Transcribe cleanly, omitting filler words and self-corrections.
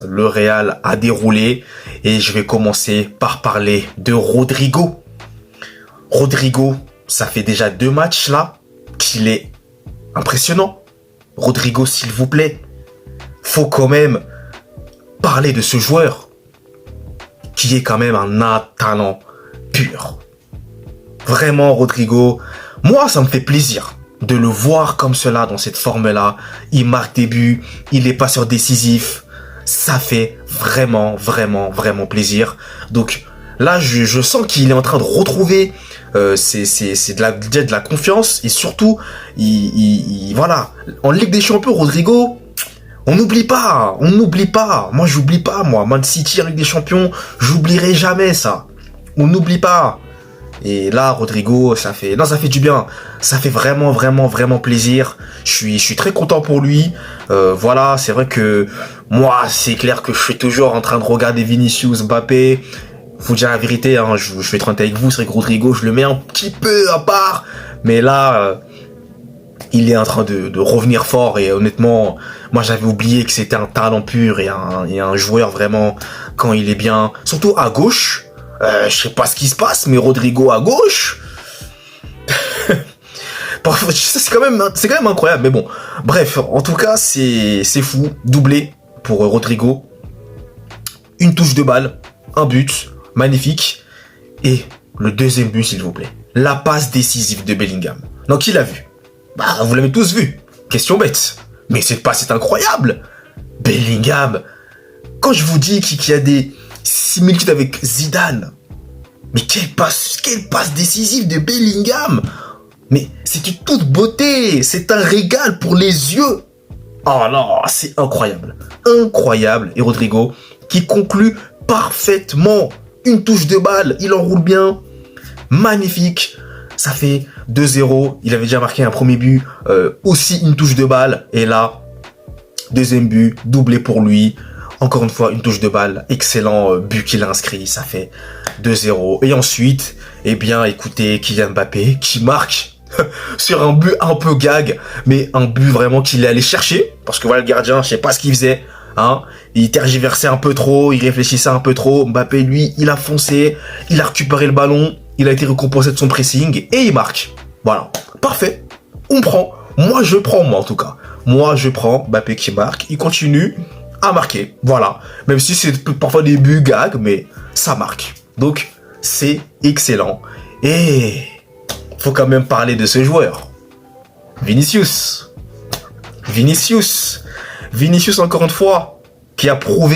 Le Real a déroulé et je vais commencer par parler de Rodrigo. Rodrigo, ça fait déjà 2 matchs là qu'il est impressionnant. Rodrigo, s'il vous plaît, faut quand même parler de ce joueur qui est quand même un talent pur. Vraiment, Rodrigo, moi, ça me fait plaisir de le voir comme cela, dans cette forme-là. Il marque des buts, il est passeur décisif. Ça fait vraiment plaisir. Donc là, je sens qu'il est en train de retrouver c'est de la confiance. Et surtout, voilà, en Ligue des Champions, Rodrigo, on n'oublie pas. Moi, j'oublie pas, moi. Man City en Ligue des Champions, j'oublierai jamais ça. On n'oublie pas. Et là, Rodrigo, ça fait du bien. Ça fait vraiment plaisir. Je suis très content pour lui. Voilà, c'est vrai que moi, c'est clair que je suis toujours en train de regarder Vinicius, Mbappé. Faut dire la vérité, hein, je vais être honnête avec vous, c'est vrai que Rodrigo, je le mets un petit peu à part. Mais là, il est en train de revenir fort. Et honnêtement, moi, j'avais oublié que c'était un talent pur et un joueur vraiment, quand il est bien, surtout à gauche. Je sais pas ce qui se passe, mais Rodrigo à gauche, c'est quand même incroyable. Mais bon, bref, en tout cas, c'est fou. Doublé pour Rodrigo. Une touche de balle, un but, magnifique. Et le deuxième but, s'il vous plaît. La passe décisive de Bellingham. Donc, qui l'a vu? Bah, vous l'avez tous vu. Question bête. Mais cette passe est incroyable. Bellingham. Quand je vous dis qu'il y a des similitudes avec Zidane. Mais quelle passe décisive de Bellingham. Mais c'est une toute beauté. C'est un régal pour les yeux. Oh non, c'est incroyable. Incroyable. Et Rodrigo qui conclut parfaitement. Une touche de balle. Il enroule bien. Magnifique. Ça fait 2-0. Il avait déjà marqué un premier but. Aussi une touche de balle. Et là, deuxième but. Doublé pour lui. Encore une fois, une touche de balle. Excellent but qu'il a inscrit. Ça fait 2-0. Et ensuite, eh bien, écoutez, Kylian Mbappé qui marque sur un but un peu gag. Mais un but vraiment qu'il est allé chercher. Parce que voilà, le gardien, je sais pas ce qu'il faisait. Hein, il tergiversait un peu trop. Il réfléchissait un peu trop. Mbappé, lui, il a foncé. Il a récupéré le ballon. Il a été récompensé de son pressing. Et il marque. Voilà. Parfait. On prend. Moi, je prends, moi, en tout cas. Moi, je prends Mbappé qui marque. Il continue à marquer, voilà. Même si c'est parfois des buts gags, mais ça marque. Donc, c'est excellent. Et faut quand même parler de ce joueur. Vinicius, encore une fois, qui a prouvé